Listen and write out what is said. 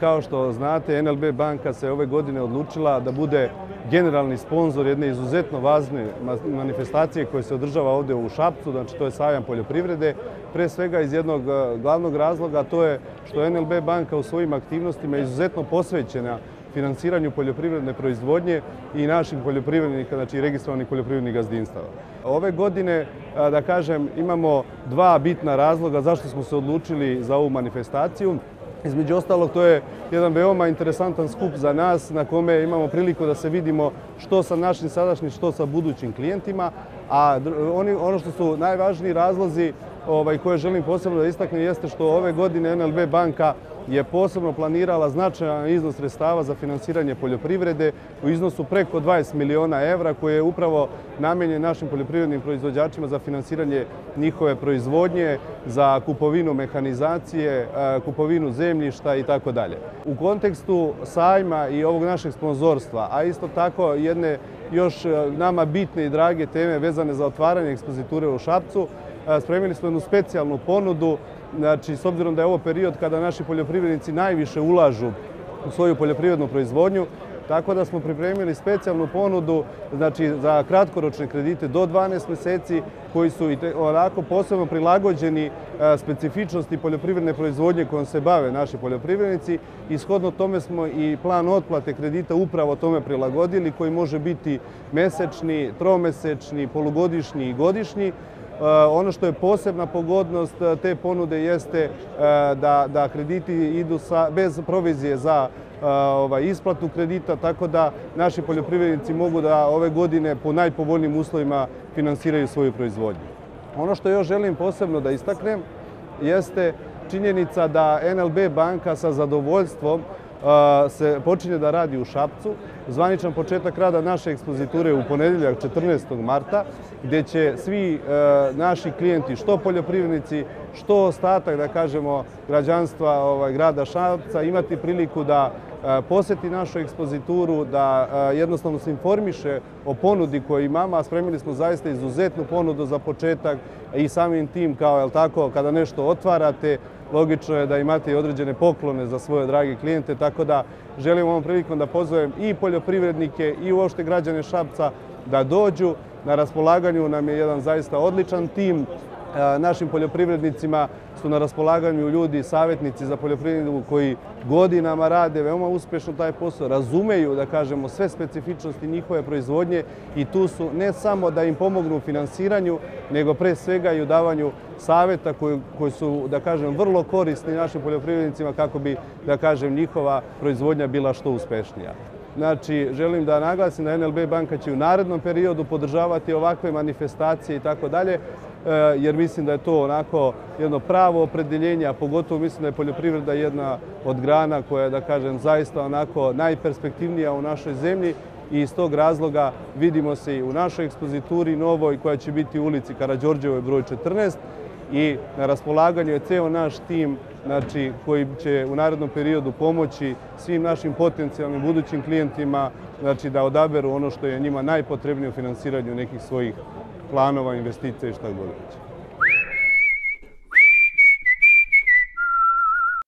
Kao što znate, NLB banka se ove godine odlučila da bude generalni sponzor jedne izuzetno važne manifestacije koja se održava ovdje u Šapcu, znači to je sajam poljoprivrede, pre svega iz jednog glavnog razloga, a to je što NLB banka u svojim aktivnostima je izuzetno posvećena finansiranju poljoprivredne proizvodnje i naših poljoprivrednika, znači registrovanih poljoprivrednih gazdinstava. Ove godine, da kažem, imamo dva bitna razloga zašto smo se odlučili za ovu manifestaciju. Između ostalog, to je jedan veoma interesantan skup za nas na kome imamo priliku da se vidimo što sa našim sadašnjim, što sa budućim klijentima, a ono što su najvažniji razlozi koje želim posebno da istaknem jeste što ove godine NLB banka je posebno planirala značajan iznos sredstava za finansiranje poljoprivrede u iznosu preko 20 miliona evra koje je upravo namenjen našim poljoprivrednim proizvođačima za finansiranje njihove proizvodnje, za kupovinu mehanizacije, kupovinu zemljišta i tako dalje. U kontekstu sajma i ovog našeg sponzorstva, a isto tako jedne još nama bitne i drage teme vezane za otvaranje ekspoziture u Šapcu, spremili smo jednu specijalnu ponudu. Znači, s obzirom da je ovo period kada naši poljoprivrednici najviše ulažu u svoju poljoprivrednu proizvodnju, tako da smo pripremili specijalnu ponudu za kratkoročne kredite do 12 mjeseci koji su onako posebno prilagođeni specifičnosti poljoprivredne proizvodnje kojom se bave naši poljoprivrednici i shodno tome smo i plan otplate kredita upravo tome prilagodili koji može biti mesečni, tromesečni, polugodišnji i godišnji. Ono što je posebna pogodnost te ponude jeste da krediti idu bez provizije za isplatu kredita, tako da naši poljoprivrednici mogu da ove godine po najpovoljnijim uslovima finansiraju svoju proizvodnju. Ono što još želim posebno da istaknem jeste činjenica da NLB banka sa zadovoljstvom se počinje da radi u Šapcu. Zvaničan početak rada naše ekspoziture u ponedjeljak 14. marta, gdje će svi naši klijenti, što poljoprivrednici, što ostatak, da kažemo, građanstva grada Šapca, imati priliku da posjeti našu ekspozituru, da jednostavno se informiše o ponudi koju imamo, a spremili smo zaista izuzetnu ponudu za početak i samim tim, kao kada nešto otvarate, logično je da imate i određene poklone za svoje drage klijente, tako da želim ovom prilikom da pozovem i poljoprivrednike i uopšte građane Šapca da dođu. Na raspolaganju nam je jedan zaista odličan tim. Našim poljoprivrednicima su na raspolaganju ljudi, savjetnici za poljoprivredu koji godinama rade veoma uspješno taj posao, razumeju, da kažemo, sve specifičnosti njihove proizvodnje i tu su ne samo da im pomognu u finansiranju, nego pre svega i u davanju savjeta koji su, da kažem, vrlo korisni našim poljoprivrednicima kako bi, da kažem, njihova proizvodnja bila što uspešnija. Znači, želim da naglasim da NLB banka će u narednom periodu podržavati ovakve manifestacije i tako dalje, jer mislim da je to onako jedno pravo opredjeljenje, a pogotovo mislim da je poljoprivreda jedna od grana koja je, da kažem, zaista onako najperspektivnija u našoj zemlji i iz tog razloga vidimo se i u našoj ekspozituri novoj koja će biti u ulici Karađorđevoj broj 14 i na raspolaganju je ceo naš tim koji će u narednom periodu pomoći svim našim potencijalnim budućim klijentima da odaberu ono što je njima najpotrebnije u finansiranju nekih svojih planova, investicija i šta god.